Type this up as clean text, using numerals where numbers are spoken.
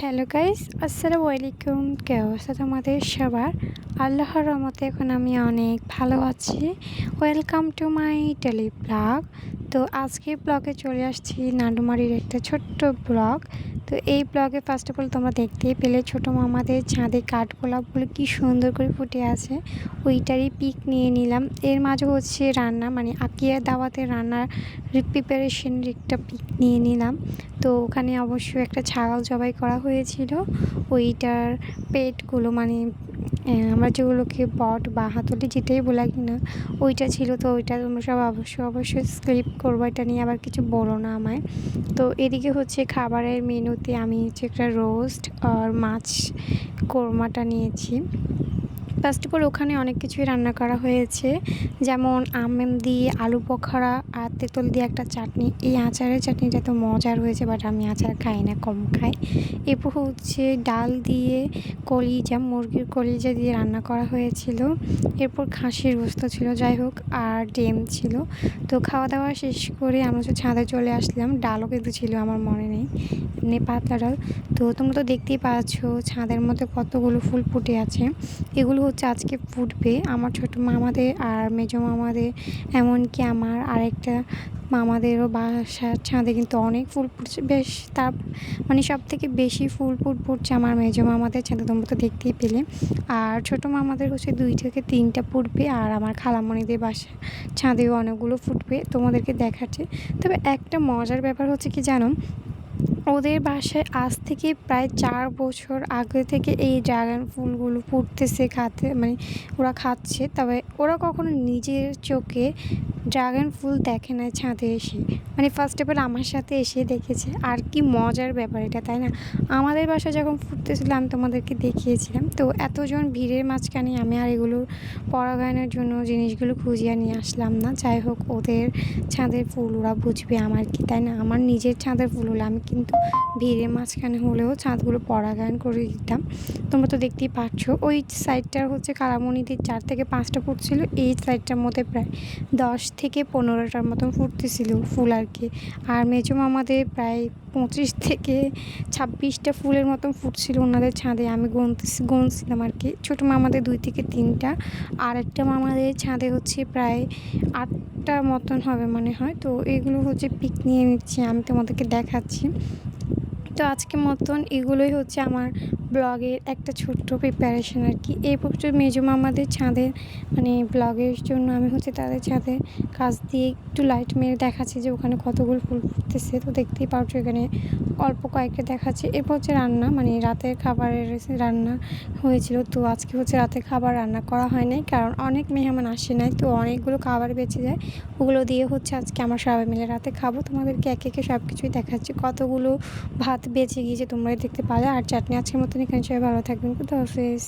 Hello guys, আসসালামু আলাইকুম। কে অবস্থা তোমাদের সবার? আল্লাহর রহমতে এখন আমি অনেক ভালো আছি। Welcome to my daily blog. তো আজকের ব্লগে চলে আসছি নাডুমারির একটা ছোট্ট ব্লগ। তো এই ব্লগে ফার্স্ট অফ অল তোমরা দেখতেই পেলে ছোটো মামাদের ছাদে কাঠগোলাপগুলো কি সুন্দর করে ফুটে আছে, ওইটারই পিক নিয়ে নিলাম। এর মাঝে হচ্ছে রান্না, মানে আকিয়া দাওয়াতের রান্নার প্রিপারেশনের একটা পিক নিয়ে নিলাম। তো ওখানে অবশ্যই একটা ছাগল জবাই করা হয়েছিল। ওইটার পেটগুলো, মানে আমরা যেগুলোকে বট বা হাতলি যেটাই বলা কিনা, ওইটা ছিল। তো ওইটা তোমরা সব অবশ্যই স্কিপ করবো, এটা নিয়ে আবার কিছু বলো না আমায়। তো এদিকে হচ্ছে খাবারের মেনুতে আমি হচ্ছে একটা রোস্ট আর মাছ কোরমাটা নিয়েছি। ফার্স্ট অফ অল ওখানে অনেক কিছুই রান্না করা হয়েছে, যেমন আম দিয়ে আলু বখরা আর তেঁতুল দিয়ে একটা চাটনি। এই আচারের চাটনিটা তো মজার হয়েছে, বাট আমি আচার খাই না, কম খাই। এরপর হচ্ছে ডাল দিয়ে কলিজা, মুরগির কলিজা দিয়ে রান্না করা হয়েছিল। এরপর খাসির গোস্ত ছিল, যাই হোক, আর ডিম ছিল। তো খাওয়া দাওয়া শেষ করে আমরা হচ্ছে ছাদে চলে আসলাম। ডালও কিন্তু ছিল, আমার মনে নেই, এমনি পাতলা ডাল। তো তোমরা তো দেখতেই পাচ্ছ ছাদের মধ্যে কতগুলো ফুল ফুটে আছে। এগুলো হচ্ছে আজকে ফুটবে। আমার ছোটো মামাদের আর মেজো মামাদের, এমনকি আমার আরেকটা মামাদেরও বাসার ছাদে কিন্তু অনেক ফুল ফুটছে। বেশ মানে সব থেকে বেশি ফুল ফুটছে আমার মেজো মামাদের ছাদে, তোমরা তো দেখতেই পেলে। আর ছোটো মামাদের হচ্ছে 2 থেকে 3টা ফুটবে, আর আমার খালামণিদের বাসা ছাদেও অনেকগুলো ফুটবে, তোমাদেরকে দেখাচ্ছে। তবে একটা মজার ব্যাপার হচ্ছে কি জানো, ওদের বাসায় আজ থেকে প্রায় 4 বছর আগে থেকে এই ড্রাগন ফুলগুলো ফুটতেছে, মানে ওরা খাচ্ছে। তবে ওরা কখনো নিজের চোখে ড্রাগন ফুল দেখে না ছাদে এসে, মানে ফার্স্ট অফ অল আমার সাথে এসে দেখেছে। আর কি মজার ব্যাপার এটা, তাই না? আমাদের বাসায় যখন ফুটতেছিল আমি তোমাদেরকে দেখিয়েছিলাম। তো এতজন ভিড়ের মাঝখানে আমি আর এগুলোর পরাগায়নের জন্য জিনিসগুলো খুঁজিয়ে নিয়ে আসলাম না। যাই হোক, ওদের ছাদের ফুল ওরা বুঝবে আমার কি, তাই না? আমার নিজের ছাদের ফুল হলে আমি কিন্তু ভিড়ের মাঝখানে হলেও ছাদগুলো পরাগায়ন করে দিতাম। তোমরা তো দেখতেই পাচ্ছ ওই সাইডটার হচ্ছে কালামণিদের 4 থেকে 5টা ফুটছিল, এই সাইডটার মধ্যে প্রায় 10 থেকে 15টার মতন ফুটতেছিল ফুল আর কি। আর মেজো মামাদের প্রায় 25 থেকে 26টা ফুলের মতন ফুটছিল ওনাদের ছাদে, আমি গুনছিলাম আর কি। ছোটো মামাদের 2 থেকে 3টা, আর একটা মামাদের ছাদে হচ্ছে প্রায় 8টার মতন হবে মনে হয়। তো এগুলো হচ্ছে পিক নিয়ে নিচ্ছি, আমি তোমাদেরকে দেখাচ্ছি। তো আজকের মতন এগুলোই হচ্ছে আমার ব্লগের একটা ছোট্ট প্রিপারেশন আর কি। এরপর মেজো মামাদের ছাদের, মানে ব্লগের জন্য আমি হচ্ছে তাদের ছাদে কাছ দিয়ে একটু লাইট মেরে দেখাচ্ছি যে ওখানে কতগুলো ফুল ফুটতেছে। তো দেখতেই পাচ্ছ এখানে অল্প কয়েকটা দেখাচ্ছে। এরপর হচ্ছে রান্না, মানে রাতের খাবারের রান্না হয়েছিল। তো আজকে হচ্ছে রাতের খাবার রান্না করা হয় নাই, কারণ অনেক মেহমান আসে নাই, তো অনেকগুলো খাবার বেঁচে যায়। ওগুলো দিয়ে হচ্ছে আজকে আমরা সবাই মিলে রাতে খাবো। তোমাদেরকে একে একে সব কিছুই দেখাচ্ছি, কতগুলো ভাত বেঁচে গিয়েছে তোমরাই দেখতে পারলে। আর চাটনি। আজকের মতন এখানে সবাই ভালো থাকবেন, খুদা হাফেজ।